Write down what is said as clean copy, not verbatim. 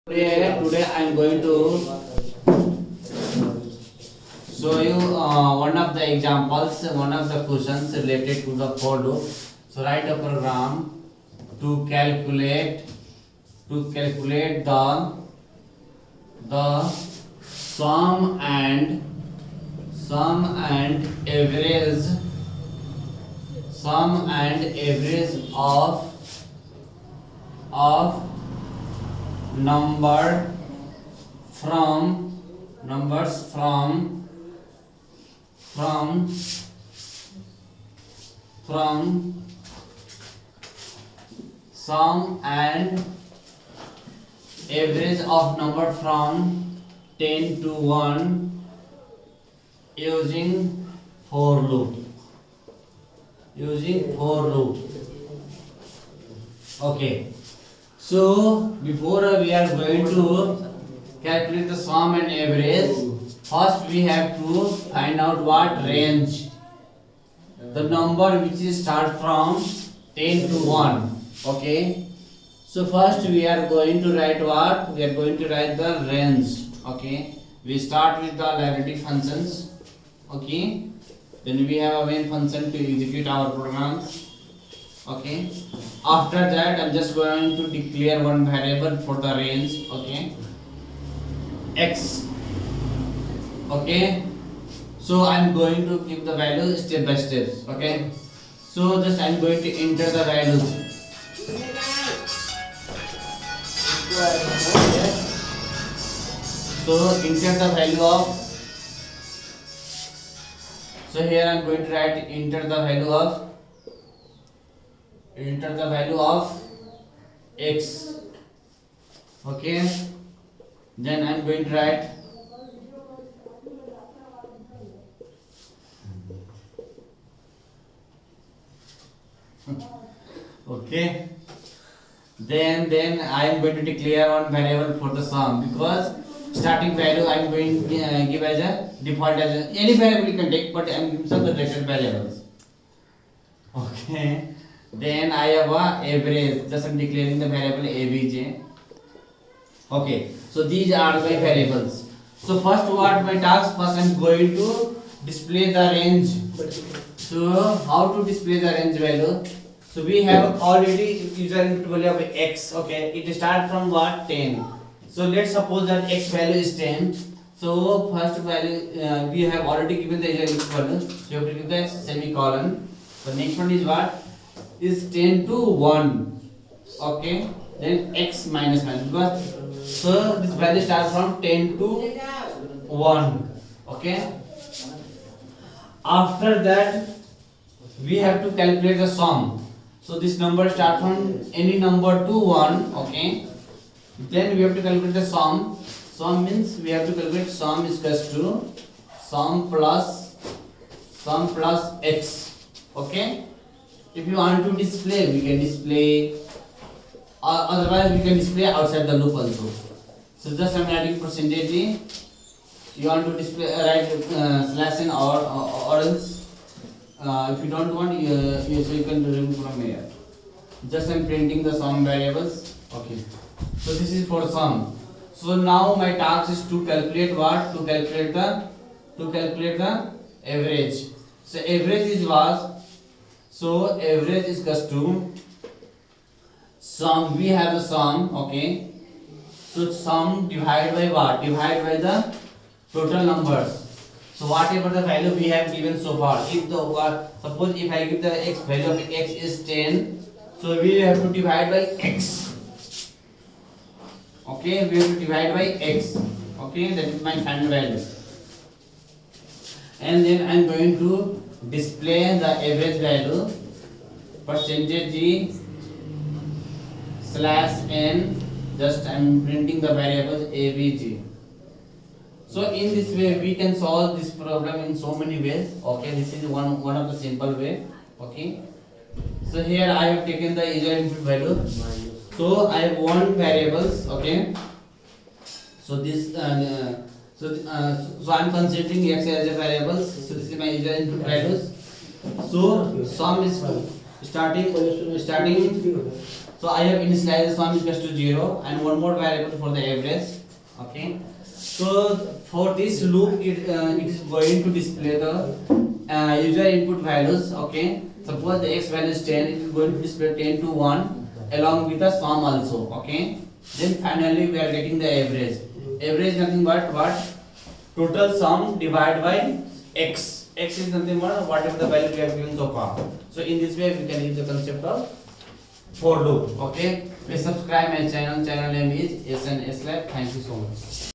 Today I am going to show you one of the examples, one of the questions related to the for loop. So write a program to calculate the sum and average of number from numbers from sum and average of number from 10 to 1 using for loop. Okay, so before we are going to calculate the sum and average, first we have to find out what range, the number which is start from 10 to 1. Okay, so first we are going to write what? We are going to write the range. Okay, we start with the logarithmic functions. Okay, then we have a main function to execute our programs. Okay, after that I'm just going to declare one variable for the range. Okay, x. Okay, so I'm going to give the value step by step. Okay, so just I'm going to enter the values. So enter the value of, so here I'm going to write enter the value of x. Okay, then I'm going to write okay, then I am going to declare one variable for the sum, because starting value I am going to give as a default as a, any variable you can take, but I am giving some related variables. Okay, then I have a average, just I am declaring the variable avj. Okay, so these are my variables. So first what my task, first I am going to display the range. So how to display the range value? So we have already user input value of x. Okay, it starts from what? 10. So let's suppose that x value is 10. So first value we have already given the user input value. So you have to give the semicolon. The next one is what? Is 10 to 1. Okay, then x minus minus, because so this value starts from 10 to 1. Okay, after that we have to calculate the sum. So this number starts from any number to 1. Okay, then we have to calculate the sum. Sum means we have to calculate sum is equals to sum plus x. Okay, if you want to display, we can display, otherwise we can display outside the loop also. So just I'm adding percentage d. You want to display, write slash n or else if you don't want, so you can remove from here. Just I'm printing the sum variables. Okay, so this is for sum. So now my task is to calculate what? To calculate the average. So average is what? So average is equals to sum. We have the sum. Okay, so sum divided by what? Divided by the total numbers. So whatever the value we have given so far, if the suppose if I give the x value of x is 10, so we have to divide by x. Okay, we have to divide by x. Okay, that is my final value. And then I am going to display the average value, percentage d slash n. Just I am printing the variables avg. So in this way we can solve this problem in so many ways. Okay, this is one of the simple way. Okay, so here I have taken the user input value. So I have one variables. Okay, so this so I am considering x as a variable. So this is my user input values. So sum is starting So I have initialized the sum is equals to 0 and one more variable for the average. Okay. So for this loop, it is going to display the user input values. Okay. Suppose the x value is 10, it is going to display 10 to 1 along with the sum also. Okay. Then finally we are getting the average. Average nothing but what? Total sum divided by x. X is nothing but whatever the value we have given so far. So in this way we can use the concept of for loop. Okay. Please subscribe my channel. Channel name is SN Lab. Thank you so much.